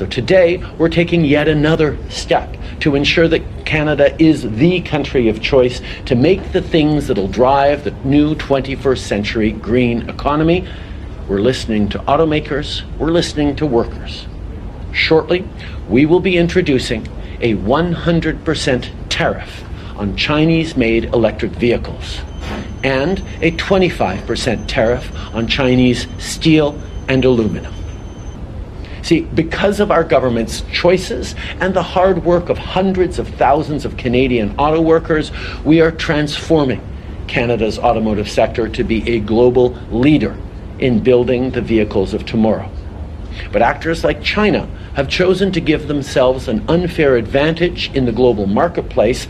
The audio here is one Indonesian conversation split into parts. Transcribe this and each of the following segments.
So today, we're taking yet another step to ensure that Canada is the country of choice to make the things that'll drive the new 21st century green economy. We're listening to automakers, we're listening to workers. Shortly, we will be introducing a 100% tariff on Chinese-made electric vehicles and a 25% tariff on Chinese steel and aluminum. See, because of our government's choices and the hard work of hundreds of thousands of Canadian auto workers, we are transforming Canada's automotive sector to be a global leader in building the vehicles of tomorrow. But actors like China have chosen to give themselves an unfair advantage in the global marketplace.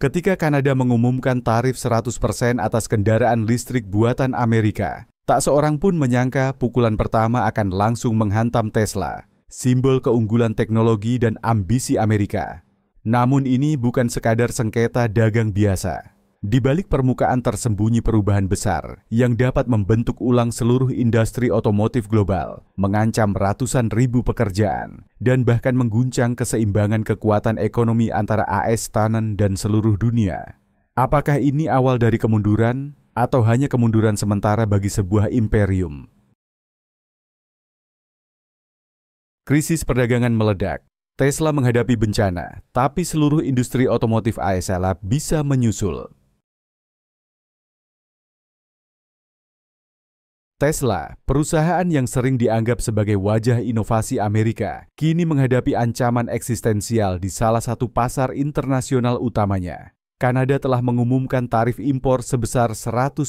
Ketika Kanada mengumumkan tarif 100% atas kendaraan listrik buatan Amerika, tak seorang pun menyangka pukulan pertama akan langsung menghantam Tesla, simbol keunggulan teknologi dan ambisi Amerika. Namun ini bukan sekadar sengketa dagang biasa. Di balik permukaan tersembunyi perubahan besar yang dapat membentuk ulang seluruh industri otomotif global, mengancam ratusan ribu pekerjaan, dan bahkan mengguncang keseimbangan kekuatan ekonomi antara AS, Tannen, dan seluruh dunia. Apakah ini awal dari kemunduran, atau hanya kemunduran sementara bagi sebuah imperium? Krisis perdagangan meledak. Tesla menghadapi bencana, tapi seluruh industri otomotif ASL bisa menyusul. Tesla, perusahaan yang sering dianggap sebagai wajah inovasi Amerika, kini menghadapi ancaman eksistensial di salah satu pasar internasional utamanya. Kanada telah mengumumkan tarif impor sebesar 100%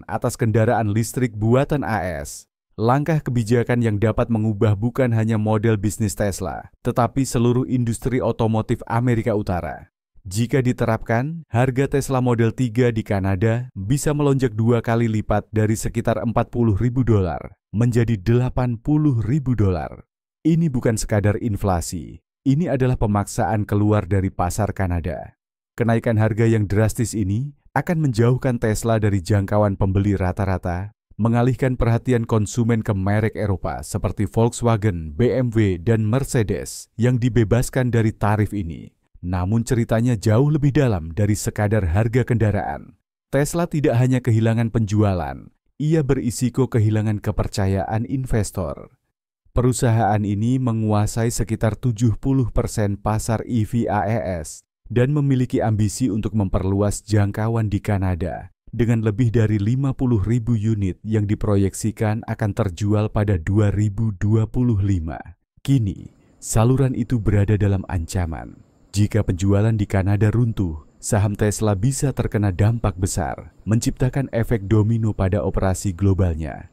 atas kendaraan listrik buatan AS. Langkah kebijakan yang dapat mengubah bukan hanya model bisnis Tesla, tetapi seluruh industri otomotif Amerika Utara. Jika diterapkan, harga Tesla Model 3 di Kanada bisa melonjak 2 kali lipat dari sekitar $40.000 menjadi $80.000. Ini bukan sekadar inflasi, ini adalah pemaksaan keluar dari pasar Kanada. Kenaikan harga yang drastis ini akan menjauhkan Tesla dari jangkauan pembeli rata-rata, mengalihkan perhatian konsumen ke merek Eropa seperti Volkswagen, BMW, dan Mercedes yang dibebaskan dari tarif ini. Namun ceritanya jauh lebih dalam dari sekadar harga kendaraan. Tesla tidak hanya kehilangan penjualan, ia berisiko kehilangan kepercayaan investor. Perusahaan ini menguasai sekitar 70% pasar EV AES dan memiliki ambisi untuk memperluas jangkauan di Kanada dengan lebih dari 50.000 unit yang diproyeksikan akan terjual pada 2025. Kini, saluran itu berada dalam ancaman. Jika penjualan di Kanada runtuh, saham Tesla bisa terkena dampak besar, menciptakan efek domino pada operasi globalnya.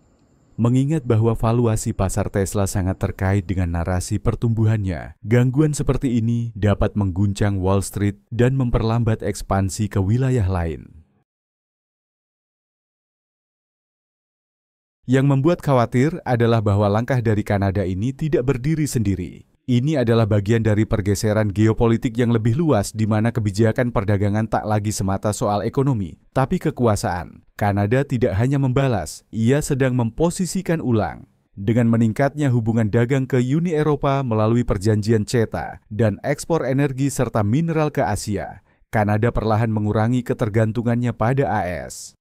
Mengingat bahwa valuasi pasar Tesla sangat terkait dengan narasi pertumbuhannya, gangguan seperti ini dapat mengguncang Wall Street dan memperlambat ekspansi ke wilayah lain. Yang membuat khawatir adalah bahwa langkah dari Kanada ini tidak berdiri sendiri. Ini adalah bagian dari pergeseran geopolitik yang lebih luas di mana kebijakan perdagangan tak lagi semata soal ekonomi, tapi kekuasaan. Kanada tidak hanya membalas, ia sedang memposisikan ulang. Dengan meningkatnya hubungan dagang ke Uni Eropa melalui perjanjian CETA dan ekspor energi serta mineral ke Asia, Kanada perlahan mengurangi ketergantungannya pada AS.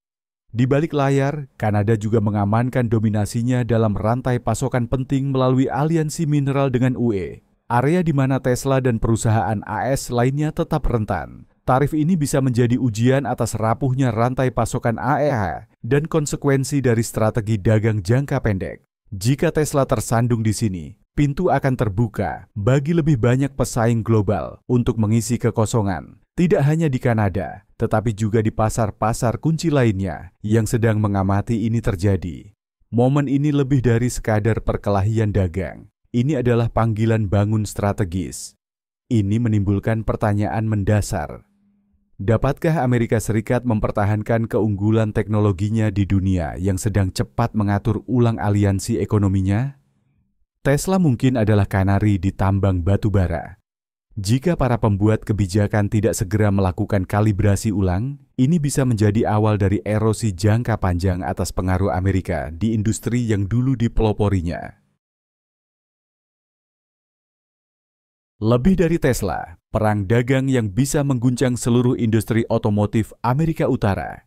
Di balik layar, Kanada juga mengamankan dominasinya dalam rantai pasokan penting melalui aliansi mineral dengan UE, area di mana Tesla dan perusahaan AS lainnya tetap rentan. Tarif ini bisa menjadi ujian atas rapuhnya rantai pasokan AEA dan konsekuensi dari strategi dagang jangka pendek. Jika Tesla tersandung di sini, pintu akan terbuka bagi lebih banyak pesaing global untuk mengisi kekosongan. Tidak hanya di Kanada, tetapi juga di pasar-pasar kunci lainnya yang sedang mengamati ini terjadi. Momen ini lebih dari sekadar perkelahian dagang. Ini adalah panggilan bangun strategis. Ini menimbulkan pertanyaan mendasar. Dapatkah Amerika Serikat mempertahankan keunggulan teknologinya di dunia yang sedang cepat mengatur ulang aliansi ekonominya? Tesla mungkin adalah kanari di tambang batu bara. Jika para pembuat kebijakan tidak segera melakukan kalibrasi ulang, ini bisa menjadi awal dari erosi jangka panjang atas pengaruh Amerika di industri yang dulu dipeloporinya. Lebih dari Tesla, perang dagang yang bisa mengguncang seluruh industri otomotif Amerika Utara.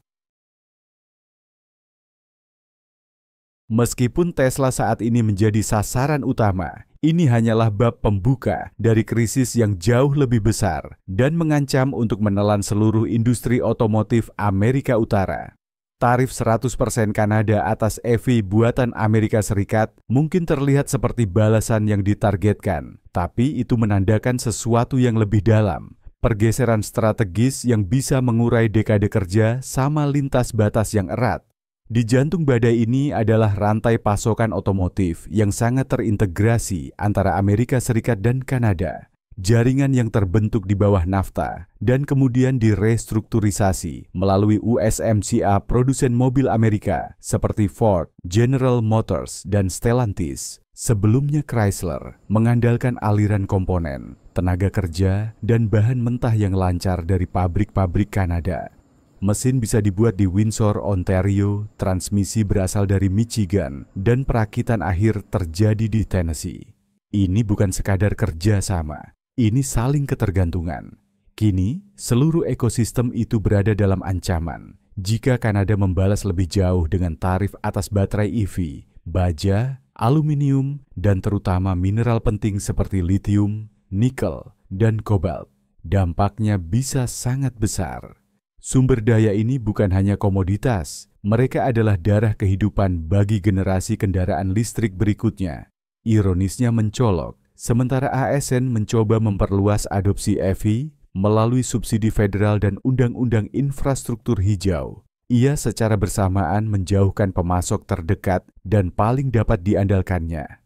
Meskipun Tesla saat ini menjadi sasaran utama, ini hanyalah bab pembuka dari krisis yang jauh lebih besar dan mengancam untuk menelan seluruh industri otomotif Amerika Utara. Tarif 100% Kanada atas EV buatan Amerika Serikat mungkin terlihat seperti balasan yang ditargetkan, tapi itu menandakan sesuatu yang lebih dalam, pergeseran strategis yang bisa mengurai dekade kerja sama lintas batas yang erat. Di jantung badai ini adalah rantai pasokan otomotif yang sangat terintegrasi antara Amerika Serikat dan Kanada. Jaringan yang terbentuk di bawah NAFTA dan kemudian direstrukturisasi melalui USMCA produsen mobil Amerika seperti Ford, General Motors, dan Stellantis. Sebelumnya Chrysler mengandalkan aliran komponen, tenaga kerja, dan bahan mentah yang lancar dari pabrik-pabrik Kanada. Mesin bisa dibuat di Windsor, Ontario, transmisi berasal dari Michigan, dan perakitan akhir terjadi di Tennessee. Ini bukan sekadar kerja sama, ini saling ketergantungan. Kini, seluruh ekosistem itu berada dalam ancaman jika Kanada membalas lebih jauh dengan tarif atas baterai EV, baja, aluminium, dan terutama mineral penting seperti lithium, nikel, dan kobalt. Dampaknya bisa sangat besar. Sumber daya ini bukan hanya komoditas, mereka adalah darah kehidupan bagi generasi kendaraan listrik berikutnya. Ironisnya mencolok, sementara ASN mencoba memperluas adopsi EV melalui subsidi federal dan undang-undang infrastruktur hijau. Ia secara bersamaan menjauhkan pemasok terdekat dan paling dapat diandalkannya.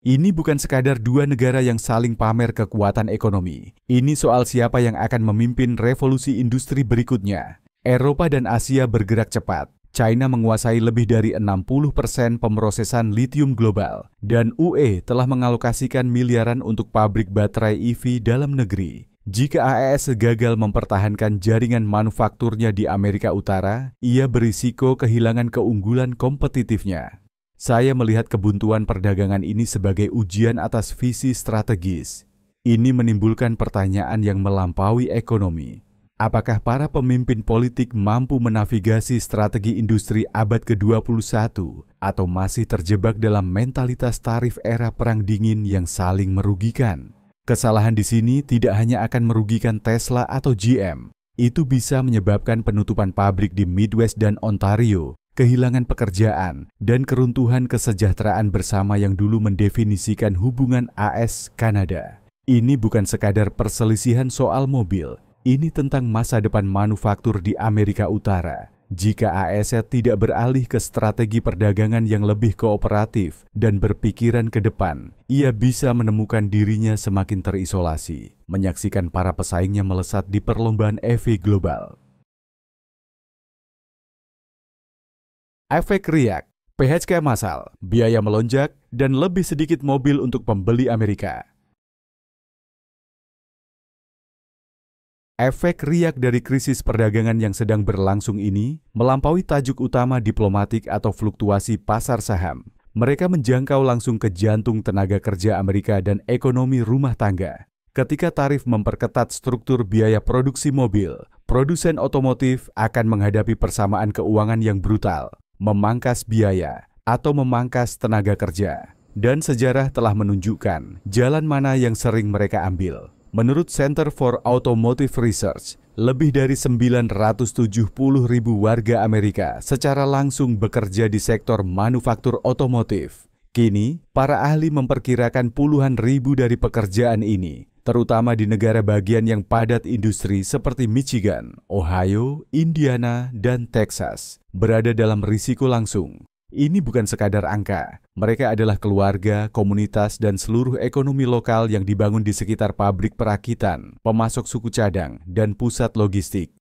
Ini bukan sekadar dua negara yang saling pamer kekuatan ekonomi. Ini soal siapa yang akan memimpin revolusi industri berikutnya. Eropa dan Asia bergerak cepat. China menguasai lebih dari 60% pemrosesan lithium global. Dan UE telah mengalokasikan miliaran untuk pabrik baterai EV dalam negeri. Jika AES gagal mempertahankan jaringan manufakturnya di Amerika Utara, ia berisiko kehilangan keunggulan kompetitifnya. Saya melihat kebuntuan perdagangan ini sebagai ujian atas visi strategis. Ini menimbulkan pertanyaan yang melampaui ekonomi. Apakah para pemimpin politik mampu menavigasi strategi industri abad ke-21 atau masih terjebak dalam mentalitas tarif era Perang Dingin yang saling merugikan? Kesalahan di sini tidak hanya akan merugikan Tesla atau GM. Itu bisa menyebabkan penutupan pabrik di Midwest dan Ontario, kehilangan pekerjaan, dan keruntuhan kesejahteraan bersama yang dulu mendefinisikan hubungan AS-Kanada. Ini bukan sekadar perselisihan soal mobil, ini tentang masa depan manufaktur di Amerika Utara. Jika AS tidak beralih ke strategi perdagangan yang lebih kooperatif dan berpikiran ke depan, ia bisa menemukan dirinya semakin terisolasi, menyaksikan para pesaingnya melesat di perlombaan EV global. Efek riak, PHK massal, biaya melonjak, dan lebih sedikit mobil untuk pembeli Amerika. Efek riak dari krisis perdagangan yang sedang berlangsung ini melampaui tajuk utama diplomatik atau fluktuasi pasar saham. Mereka menjangkau langsung ke jantung tenaga kerja Amerika dan ekonomi rumah tangga. Ketika tarif memperketat struktur biaya produksi mobil, produsen otomotif akan menghadapi persamaan keuangan yang brutal, memangkas biaya, atau memangkas tenaga kerja. Dan sejarah telah menunjukkan jalan mana yang sering mereka ambil. Menurut Center for Automotive Research, lebih dari 970.000 warga Amerika secara langsung bekerja di sektor manufaktur otomotif. Kini, para ahli memperkirakan puluhan ribu dari pekerjaan ini, terutama di negara bagian yang padat industri seperti Michigan, Ohio, Indiana, dan Texas, berada dalam risiko langsung. Ini bukan sekadar angka, mereka adalah keluarga, komunitas, dan seluruh ekonomi lokal yang dibangun di sekitar pabrik perakitan, pemasok suku cadang, dan pusat logistik.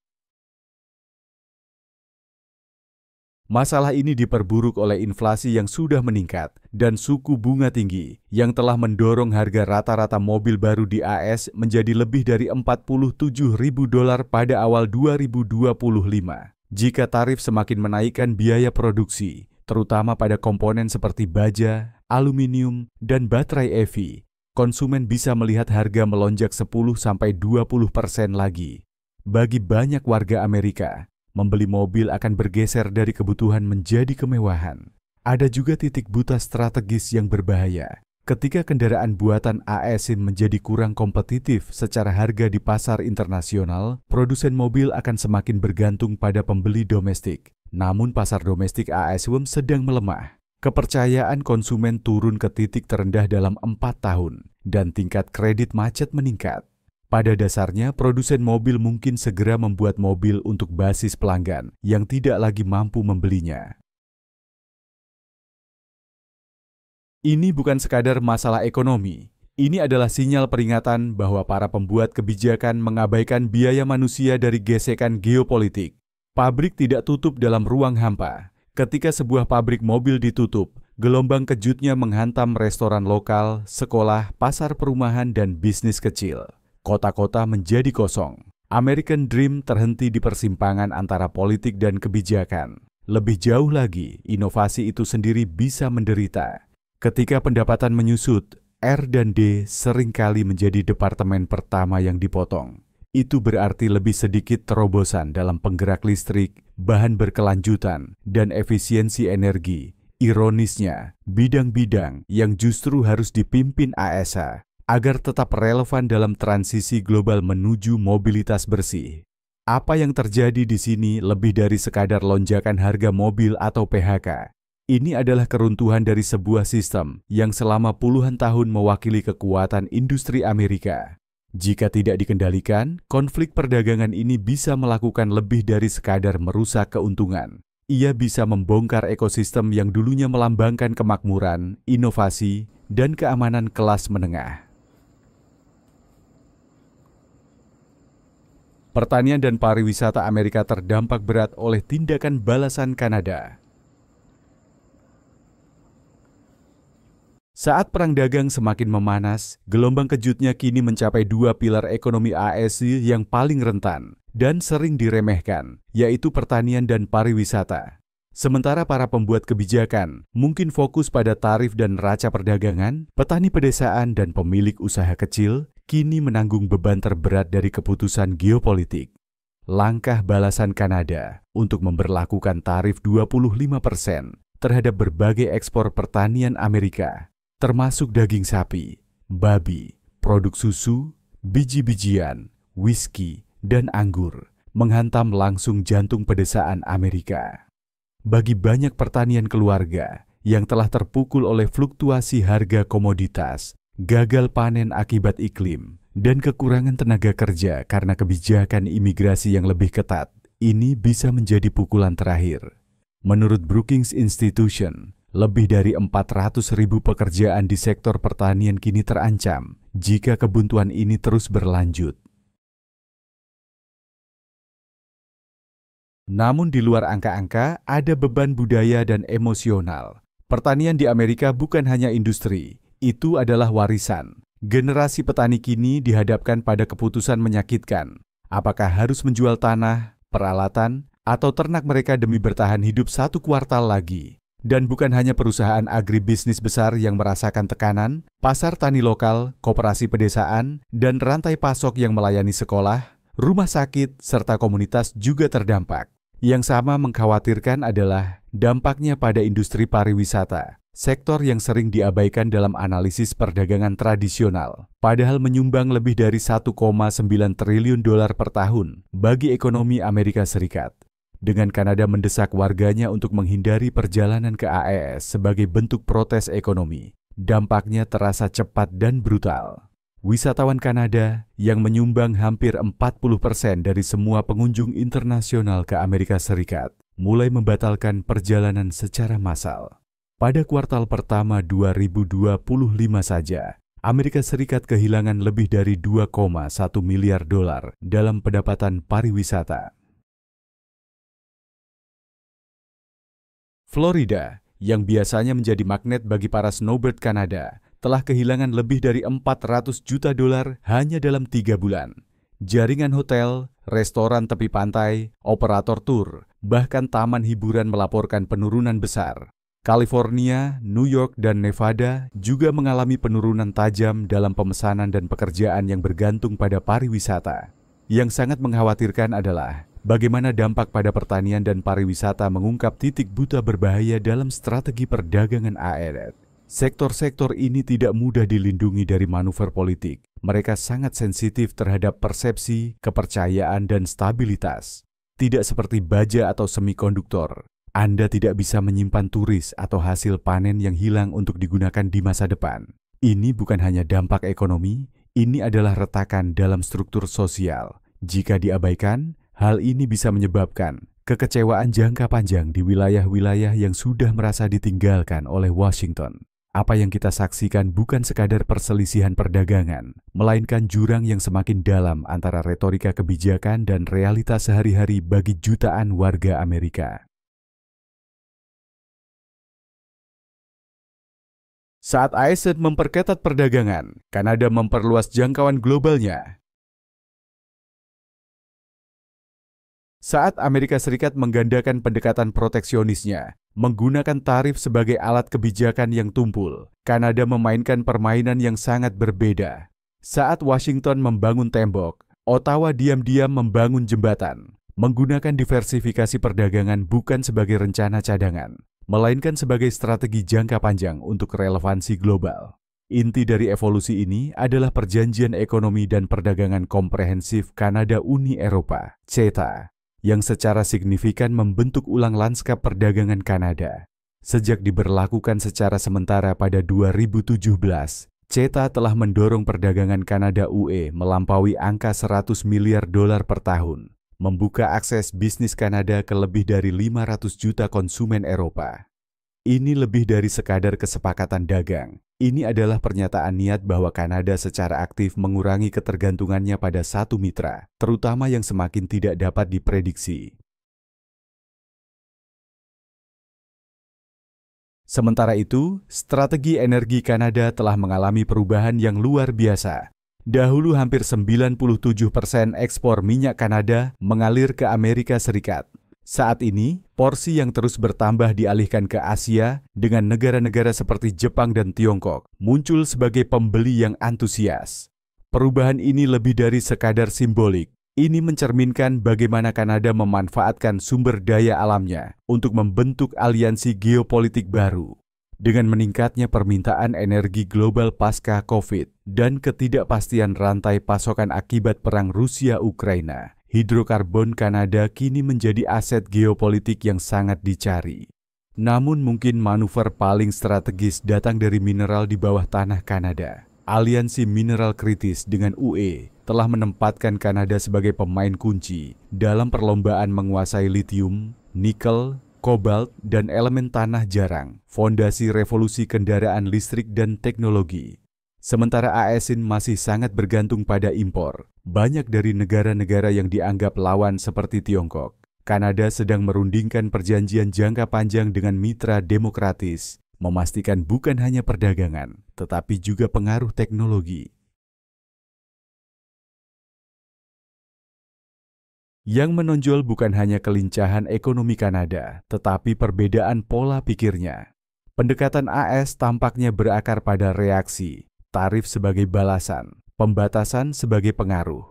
Masalah ini diperburuk oleh inflasi yang sudah meningkat dan suku bunga tinggi yang telah mendorong harga rata-rata mobil baru di AS menjadi lebih dari $47.000 pada awal 2025. Jika tarif semakin menaikkan biaya produksi, terutama pada komponen seperti baja, aluminium, dan baterai EV, konsumen bisa melihat harga melonjak 10–20% lagi. Bagi banyak warga Amerika, membeli mobil akan bergeser dari kebutuhan menjadi kemewahan. Ada juga titik buta strategis yang berbahaya. Ketika kendaraan buatan AS menjadi kurang kompetitif secara harga di pasar internasional, produsen mobil akan semakin bergantung pada pembeli domestik. Namun pasar domestik AS sedang melemah. Kepercayaan konsumen turun ke titik terendah dalam 4 tahun, dan tingkat kredit macet meningkat. Pada dasarnya, produsen mobil mungkin segera membuat mobil untuk basis pelanggan yang tidak lagi mampu membelinya. Ini bukan sekadar masalah ekonomi. Ini adalah sinyal peringatan bahwa para pembuat kebijakan mengabaikan biaya manusia dari gesekan geopolitik. Pabrik tidak tutup dalam ruang hampa. Ketika sebuah pabrik mobil ditutup, gelombang kejutnya menghantam restoran lokal, sekolah, pasar perumahan, dan bisnis kecil. Kota-kota menjadi kosong. American Dream terhenti di persimpangan antara politik dan kebijakan. Lebih jauh lagi, inovasi itu sendiri bisa menderita. Ketika pendapatan menyusut, R dan D seringkali menjadi departemen pertama yang dipotong. Itu berarti lebih sedikit terobosan dalam penggerak listrik, bahan berkelanjutan, dan efisiensi energi. Ironisnya, bidang-bidang yang justru harus dipimpin ASA agar tetap relevan dalam transisi global menuju mobilitas bersih. Apa yang terjadi di sini lebih dari sekadar lonjakan harga mobil atau PHK. Ini adalah keruntuhan dari sebuah sistem yang selama puluhan tahun mewakili kekuatan industri Amerika. Jika tidak dikendalikan, konflik perdagangan ini bisa melakukan lebih dari sekadar merusak keuntungan. Ia bisa membongkar ekosistem yang dulunya melambangkan kemakmuran, inovasi, dan keamanan kelas menengah. Pertanian dan pariwisata Amerika terdampak berat oleh tindakan balasan Kanada. Saat perang dagang semakin memanas, gelombang kejutnya kini mencapai 2 pilar ekonomi AS yang paling rentan dan sering diremehkan, yaitu pertanian dan pariwisata. Sementara para pembuat kebijakan mungkin fokus pada tarif dan neraca perdagangan, petani pedesaan dan pemilik usaha kecil kini menanggung beban terberat dari keputusan geopolitik. Langkah balasan Kanada untuk memberlakukan tarif 25% terhadap berbagai ekspor pertanian Amerika, termasuk daging sapi, babi, produk susu, biji-bijian, whisky, dan anggur, menghantam langsung jantung pedesaan Amerika. Bagi banyak pertanian keluarga yang telah terpukul oleh fluktuasi harga komoditas, gagal panen akibat iklim, dan kekurangan tenaga kerja karena kebijakan imigrasi yang lebih ketat, ini bisa menjadi pukulan terakhir. Menurut Brookings Institution, lebih dari 400.000 pekerjaan di sektor pertanian kini terancam jika kebuntuan ini terus berlanjut. Namun di luar angka-angka, ada beban budaya dan emosional. Pertanian di Amerika bukan hanya industri, itu adalah warisan. Generasi petani kini dihadapkan pada keputusan menyakitkan. Apakah harus menjual tanah, peralatan, atau ternak mereka demi bertahan hidup 1 kuartal lagi? Dan bukan hanya perusahaan agribisnis besar yang merasakan tekanan, pasar tani lokal, koperasi pedesaan, dan rantai pasok yang melayani sekolah, rumah sakit, serta komunitas juga terdampak. Yang sama mengkhawatirkan adalah dampaknya pada industri pariwisata, sektor yang sering diabaikan dalam analisis perdagangan tradisional, padahal menyumbang lebih dari 1,9 triliun dolar per tahun bagi ekonomi Amerika Serikat. Dengan Kanada mendesak warganya untuk menghindari perjalanan ke AES sebagai bentuk protes ekonomi, dampaknya terasa cepat dan brutal. Wisatawan Kanada yang menyumbang hampir 40% dari semua pengunjung internasional ke Amerika Serikat mulai membatalkan perjalanan secara massal. Pada kuartal pertama 2025 saja, Amerika Serikat kehilangan lebih dari 2,1 miliar dolar dalam pendapatan pariwisata. Florida, yang biasanya menjadi magnet bagi para snowbird Kanada, telah kehilangan lebih dari 400 juta dolar hanya dalam 3 bulan. Jaringan hotel, restoran tepi pantai, operator tur, bahkan taman hiburan melaporkan penurunan besar. California, New York, dan Nevada juga mengalami penurunan tajam dalam pemesanan dan pekerjaan yang bergantung pada pariwisata. Yang sangat mengkhawatirkan adalah bagaimana dampak pada pertanian dan pariwisata mengungkap titik buta berbahaya dalam strategi perdagangan AS. Sektor-sektor ini tidak mudah dilindungi dari manuver politik. Mereka sangat sensitif terhadap persepsi, kepercayaan, dan stabilitas. Tidak seperti baja atau semikonduktor. Anda tidak bisa menyimpan turis atau hasil panen yang hilang untuk digunakan di masa depan. Ini bukan hanya dampak ekonomi, ini adalah retakan dalam struktur sosial. Jika diabaikan, hal ini bisa menyebabkan kekecewaan jangka panjang di wilayah-wilayah yang sudah merasa ditinggalkan oleh Washington. Apa yang kita saksikan bukan sekadar perselisihan perdagangan, melainkan jurang yang semakin dalam antara retorika kebijakan dan realitas sehari-hari bagi jutaan warga Amerika. Saat AS memperketat perdagangan, Kanada memperluas jangkauan globalnya. Saat Amerika Serikat menggandakan pendekatan proteksionisnya, menggunakan tarif sebagai alat kebijakan yang tumpul, Kanada memainkan permainan yang sangat berbeda. Saat Washington membangun tembok, Ottawa diam-diam membangun jembatan, menggunakan diversifikasi perdagangan bukan sebagai rencana cadangan, melainkan sebagai strategi jangka panjang untuk relevansi global. Inti dari evolusi ini adalah Perjanjian Ekonomi dan Perdagangan Komprehensif Kanada-Uni Eropa, CETA, yang secara signifikan membentuk ulang lanskap perdagangan Kanada. Sejak diberlakukan secara sementara pada 2017, CETA telah mendorong perdagangan Kanada-UE melampaui angka $100 miliar per tahun, membuka akses bisnis Kanada ke lebih dari 500 juta konsumen Eropa. Ini lebih dari sekadar kesepakatan dagang. Ini adalah pernyataan niat bahwa Kanada secara aktif mengurangi ketergantungannya pada satu mitra, terutama yang semakin tidak dapat diprediksi. Sementara itu, strategi energi Kanada telah mengalami perubahan yang luar biasa. Dahulu hampir 97% ekspor minyak Kanada mengalir ke Amerika Serikat. Saat ini, porsi yang terus bertambah dialihkan ke Asia dengan negara-negara seperti Jepang dan Tiongkok muncul sebagai pembeli yang antusias. Perubahan ini lebih dari sekadar simbolik. Ini mencerminkan bagaimana Kanada memanfaatkan sumber daya alamnya untuk membentuk aliansi geopolitik baru. Dengan meningkatnya permintaan energi global pasca COVID dan ketidakpastian rantai pasokan akibat perang Rusia-Ukraina, hidrokarbon Kanada kini menjadi aset geopolitik yang sangat dicari. Namun mungkin manuver paling strategis datang dari mineral di bawah tanah Kanada. Aliansi mineral kritis dengan UE telah menempatkan Kanada sebagai pemain kunci dalam perlombaan menguasai litium, nikel, kobalt, dan elemen tanah jarang, fondasi revolusi kendaraan listrik dan teknologi. Sementara AS masih sangat bergantung pada impor, banyak dari negara-negara yang dianggap lawan seperti Tiongkok. Kanada sedang merundingkan perjanjian jangka panjang dengan mitra demokratis, memastikan bukan hanya perdagangan, tetapi juga pengaruh teknologi. Yang menonjol bukan hanya kelincahan ekonomi Kanada, tetapi perbedaan pola pikirnya. Pendekatan AS tampaknya berakar pada reaksi, tarif sebagai balasan, pembatasan sebagai pengaruh.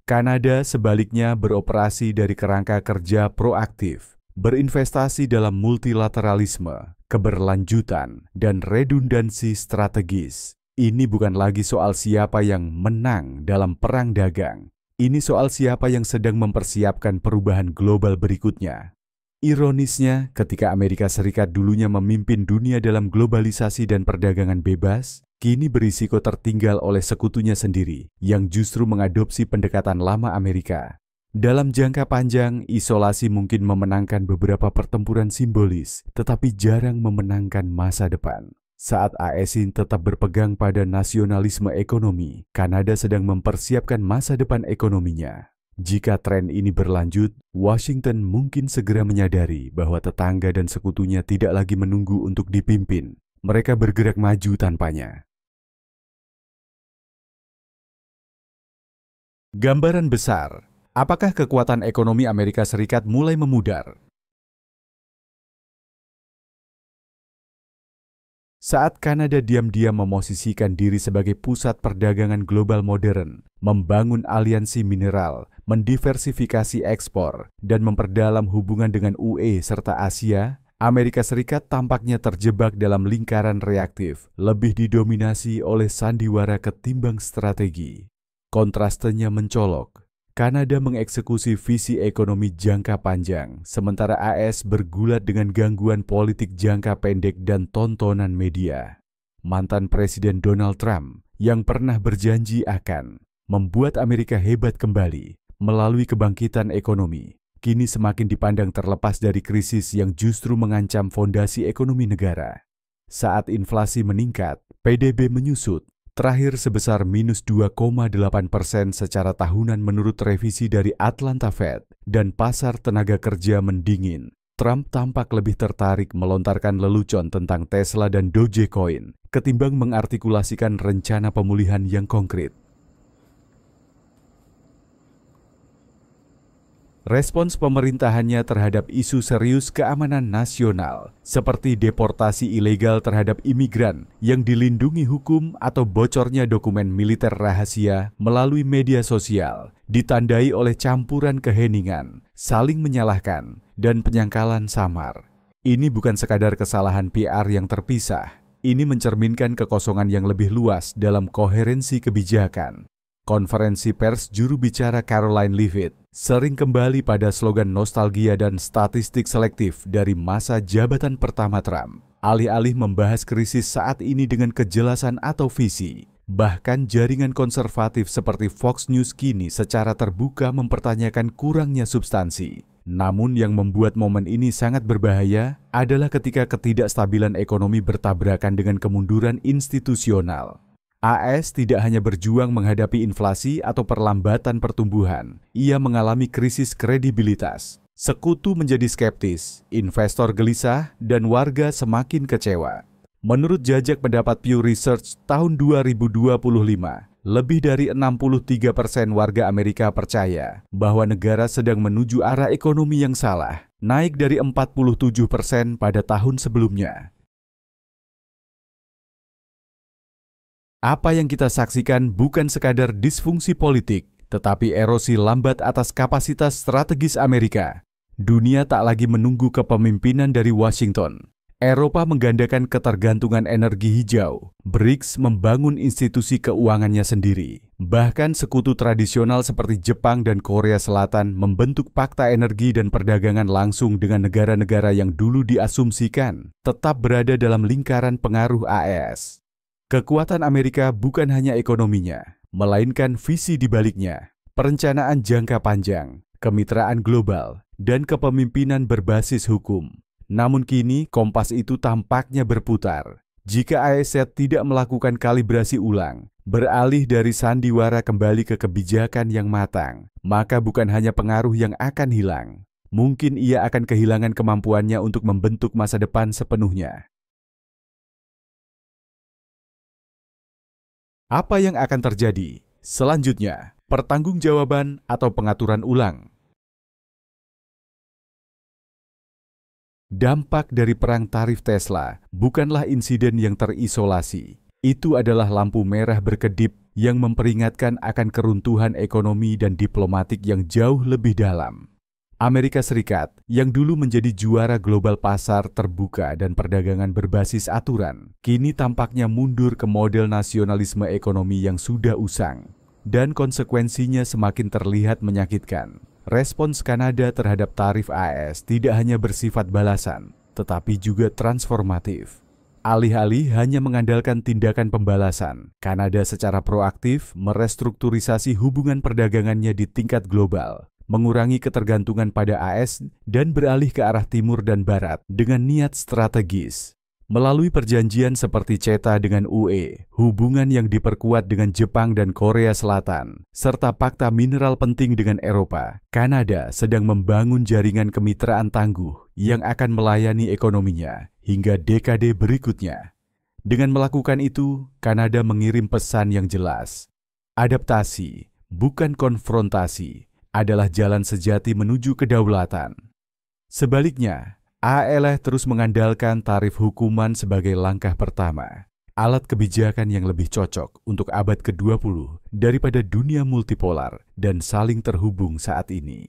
Kanada sebaliknya beroperasi dari kerangka kerja proaktif, berinvestasi dalam multilateralisme, keberlanjutan, dan redundansi strategis. Ini bukan lagi soal siapa yang menang dalam perang dagang. Ini soal siapa yang sedang mempersiapkan perubahan global berikutnya. Ironisnya, ketika Amerika Serikat dulunya memimpin dunia dalam globalisasi dan perdagangan bebas, kini berisiko tertinggal oleh sekutunya sendiri yang justru mengadopsi pendekatan lama Amerika. Dalam jangka panjang, isolasi mungkin memenangkan beberapa pertempuran simbolis, tetapi jarang memenangkan masa depan. Saat AS tetap berpegang pada nasionalisme ekonomi, Kanada sedang mempersiapkan masa depan ekonominya. Jika tren ini berlanjut, Washington mungkin segera menyadari bahwa tetangga dan sekutunya tidak lagi menunggu untuk dipimpin. Mereka bergerak maju tanpanya. Gambaran besar, apakah kekuatan ekonomi Amerika Serikat mulai memudar? Saat Kanada diam-diam memosisikan diri sebagai pusat perdagangan global modern, membangun aliansi mineral, mendiversifikasi ekspor, dan memperdalam hubungan dengan UE serta Asia, Amerika Serikat tampaknya terjebak dalam lingkaran reaktif, lebih didominasi oleh sandiwara ketimbang strategi. Kontrastenya mencolok. Kanada mengeksekusi visi ekonomi jangka panjang, sementara AS bergulat dengan gangguan politik jangka pendek dan tontonan media. Mantan Presiden Donald Trump yang pernah berjanji akan membuat Amerika hebat kembali melalui kebangkitan ekonomi, kini semakin dipandang terlepas dari krisis yang justru mengancam fondasi ekonomi negara. Saat inflasi meningkat, PDB menyusut, terakhir sebesar minus 2,8% secara tahunan menurut revisi dari Atlanta Fed, dan pasar tenaga kerja mendingin. Trump tampak lebih tertarik melontarkan lelucon tentang Tesla dan Dogecoin ketimbang mengartikulasikan rencana pemulihan yang konkret. Respons pemerintahannya terhadap isu serius keamanan nasional, seperti deportasi ilegal terhadap imigran yang dilindungi hukum atau bocornya dokumen militer rahasia melalui media sosial, ditandai oleh campuran keheningan, saling menyalahkan, dan penyangkalan samar. Ini bukan sekadar kesalahan PR yang terpisah, ini mencerminkan kekosongan yang lebih luas dalam koherensi kebijakan. Konferensi pers juru bicara Caroline Leavitt sering kembali pada slogan nostalgia dan statistik selektif dari masa jabatan pertama Trump. Alih-alih membahas krisis saat ini dengan kejelasan atau visi, bahkan jaringan konservatif seperti Fox News kini secara terbuka mempertanyakan kurangnya substansi. Namun yang membuat momen ini sangat berbahaya adalah ketika ketidakstabilan ekonomi bertabrakan dengan kemunduran institusional. AS tidak hanya berjuang menghadapi inflasi atau perlambatan pertumbuhan, ia mengalami krisis kredibilitas. Sekutu menjadi skeptis, investor gelisah, dan warga semakin kecewa. Menurut jajak pendapat Pew Research tahun 2025, lebih dari 63% warga Amerika percaya bahwa negara sedang menuju arah ekonomi yang salah, naik dari 47% pada tahun sebelumnya. Apa yang kita saksikan bukan sekadar disfungsi politik, tetapi erosi lambat atas kapasitas strategis Amerika. Dunia tak lagi menunggu kepemimpinan dari Washington. Eropa menggandakan ketergantungan energi hijau. BRICS membangun institusi keuangannya sendiri. Bahkan sekutu tradisional seperti Jepang dan Korea Selatan membentuk fakta energi dan perdagangan langsung dengan negara-negara yang dulu diasumsikan tetap berada dalam lingkaran pengaruh AS. Kekuatan Amerika bukan hanya ekonominya, melainkan visi di baliknya, perencanaan jangka panjang, kemitraan global, dan kepemimpinan berbasis hukum. Namun kini kompas itu tampaknya berputar. Jika AS tidak melakukan kalibrasi ulang, beralih dari sandiwara kembali ke kebijakan yang matang, maka bukan hanya pengaruh yang akan hilang. Mungkin ia akan kehilangan kemampuannya untuk membentuk masa depan sepenuhnya. Apa yang akan terjadi? Selanjutnya, pertanggungjawaban atau pengaturan ulang. Dampak dari perang tarif Tesla bukanlah insiden yang terisolasi. Itu adalah lampu merah berkedip yang memperingatkan akan keruntuhan ekonomi dan diplomatik yang jauh lebih dalam. Amerika Serikat yang dulu menjadi juara global pasar terbuka dan perdagangan berbasis aturan, kini tampaknya mundur ke model nasionalisme ekonomi yang sudah usang, dan konsekuensinya semakin terlihat menyakitkan. Respons Kanada terhadap tarif AS tidak hanya bersifat balasan, tetapi juga transformatif. Alih-alih hanya mengandalkan tindakan pembalasan, Kanada secara proaktif merestrukturisasi hubungan perdagangannya di tingkat global, mengurangi ketergantungan pada AS dan beralih ke arah timur dan barat dengan niat strategis. Melalui perjanjian seperti CETA dengan UE, hubungan yang diperkuat dengan Jepang dan Korea Selatan, serta fakta mineral penting dengan Eropa, Kanada sedang membangun jaringan kemitraan tangguh yang akan melayani ekonominya hingga dekade berikutnya. Dengan melakukan itu, Kanada mengirim pesan yang jelas. Adaptasi, bukan konfrontasi, adalah jalan sejati menuju kedaulatan. Sebaliknya, ALE terus mengandalkan tarif hukuman sebagai langkah pertama, alat kebijakan yang lebih cocok untuk abad ke-20 daripada dunia multipolar dan saling terhubung saat ini.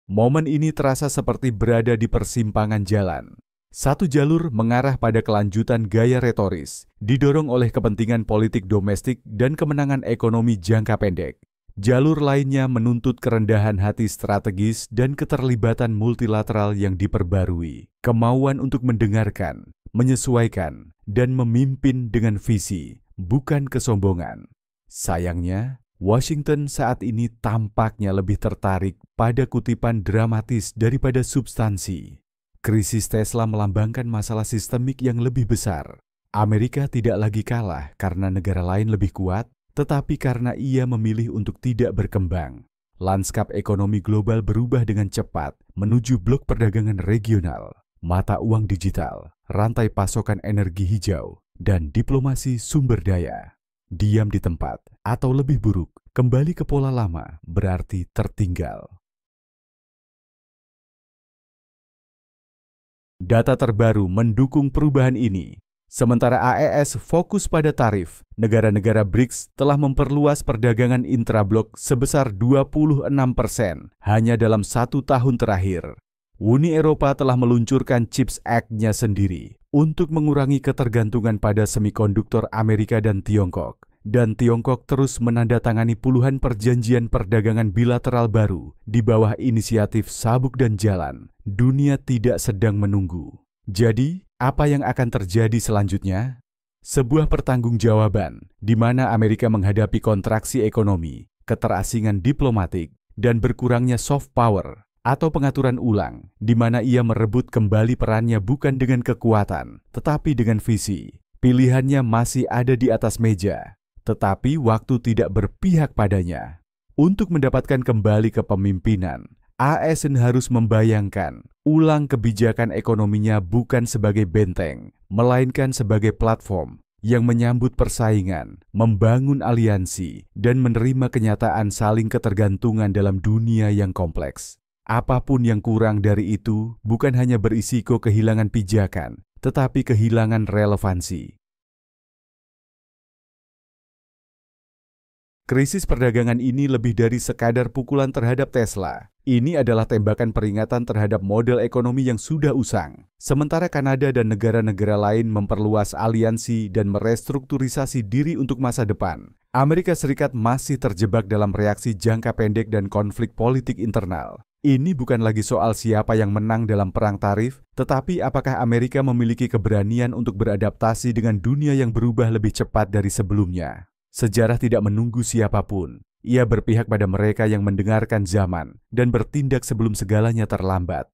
Momen ini terasa seperti berada di persimpangan jalan. Satu jalur mengarah pada kelanjutan gaya retoris, didorong oleh kepentingan politik domestik dan kemenangan ekonomi jangka pendek. Jalur lainnya menuntut kerendahan hati strategis dan keterlibatan multilateral yang diperbarui, kemauan untuk mendengarkan, menyesuaikan, dan memimpin dengan visi, bukan kesombongan. Sayangnya, Washington saat ini tampaknya lebih tertarik pada kutipan dramatis daripada substansi. Krisis Tesla melambangkan masalah sistemik yang lebih besar. Amerika tidak lagi kalah karena negara lain lebih kuat, tetapi karena ia memilih untuk tidak berkembang. Lanskap ekonomi global berubah dengan cepat menuju blok perdagangan regional, mata uang digital, rantai pasokan energi hijau, dan diplomasi sumber daya. Diam di tempat, atau lebih buruk, kembali ke pola lama berarti tertinggal. Data terbaru mendukung perubahan ini. Sementara AES fokus pada tarif, negara-negara BRICS telah memperluas perdagangan intrablok sebesar 26% hanya dalam 1 tahun terakhir. Uni Eropa telah meluncurkan CHIPS Act-nya sendiri untuk mengurangi ketergantungan pada semikonduktor Amerika dan Tiongkok. Dan Tiongkok terus menandatangani puluhan perjanjian perdagangan bilateral baru di bawah inisiatif Sabuk dan Jalan. Dunia tidak sedang menunggu. Jadi, apa yang akan terjadi selanjutnya? Sebuah pertanggungjawaban di mana Amerika menghadapi kontraksi ekonomi, keterasingan diplomatik, dan berkurangnya soft power atau pengaturan ulang, di mana ia merebut kembali perannya bukan dengan kekuatan, tetapi dengan visi. Pilihannya masih ada di atas meja, tetapi waktu tidak berpihak padanya. Untuk mendapatkan kembali kepemimpinan, ASN harus membayangkan ulang kebijakan ekonominya bukan sebagai benteng, melainkan sebagai platform yang menyambut persaingan, membangun aliansi, dan menerima kenyataan saling ketergantungan dalam dunia yang kompleks. Apapun yang kurang dari itu bukan hanya berisiko kehilangan pijakan, tetapi kehilangan relevansi. Krisis perdagangan ini lebih dari sekadar pukulan terhadap Tesla. Ini adalah tembakan peringatan terhadap model ekonomi yang sudah usang. Sementara Kanada dan negara-negara lain memperluas aliansi dan merestrukturisasi diri untuk masa depan, Amerika Serikat masih terjebak dalam reaksi jangka pendek dan konflik politik internal. Ini bukan lagi soal siapa yang menang dalam perang tarif, tetapi apakah Amerika memiliki keberanian untuk beradaptasi dengan dunia yang berubah lebih cepat dari sebelumnya. Sejarah tidak menunggu siapapun. Ia berpihak pada mereka yang mendengarkan zaman dan bertindak sebelum segalanya terlambat.